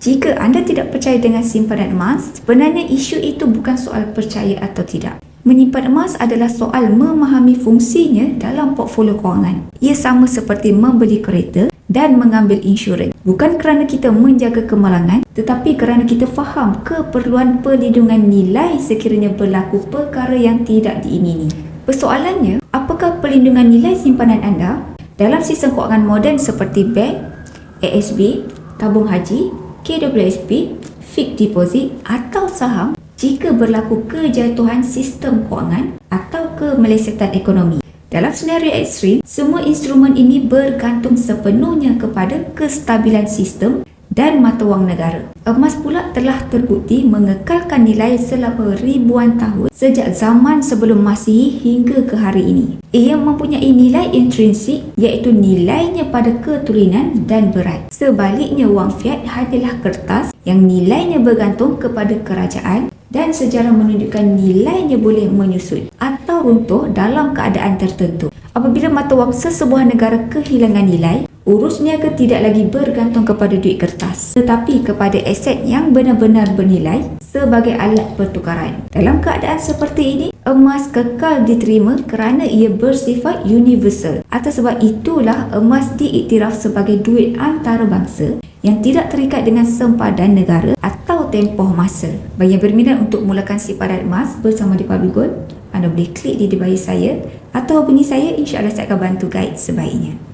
Jika anda tidak percaya dengan simpanan emas, sebenarnya isu itu bukan soal percaya atau tidak. Menyimpan emas adalah soal memahami fungsinya dalam portfolio kewangan. Ia sama seperti membeli kereta dan mengambil insurans. Bukan kerana kita menjaga kemalangan, tetapi kerana kita faham keperluan perlindungan nilai sekiranya berlaku perkara yang tidak diingini. Persoalannya, apakah perlindungan nilai simpanan anda dalam sistem kewangan moden seperti bank, ASB, tabung haji, KWSP, fixed deposit atau saham jika berlaku kejatuhan sistem kewangan atau kemelesetan ekonomi? Dalam senario ekstrim, semua instrumen ini bergantung sepenuhnya kepada kestabilan sistem dan mata wang negara. Emas pula telah terbukti mengekalkan nilai selama ribuan tahun sejak zaman sebelum Masihi hingga ke hari ini. Ia mempunyai nilai intrinsik iaitu nilainya pada keturunan dan berat. Sebaliknya, wang fiat hanyalah kertas yang nilainya bergantung kepada kerajaan dan sejarah menunjukkan nilainya boleh menyusut atau runtuh dalam keadaan tertentu. Apabila mata wang sesebuah negara kehilangan nilai, urus niaga tidak lagi bergantung kepada duit kertas, tetapi kepada aset yang benar-benar bernilai sebagai alat pertukaran. Dalam keadaan seperti ini, emas kekal diterima kerana ia bersifat universal. Atas sebab itulah emas diiktiraf sebagai duit antarabangsa yang tidak terikat dengan sempadan negara atau tempoh masa. Bagi yang berminat untuk mulakan simpanan emas bersama Deepali Gold, anda boleh klik di bio saya atau hubungi saya, insya-Allah saya akan bantu guide sebaiknya.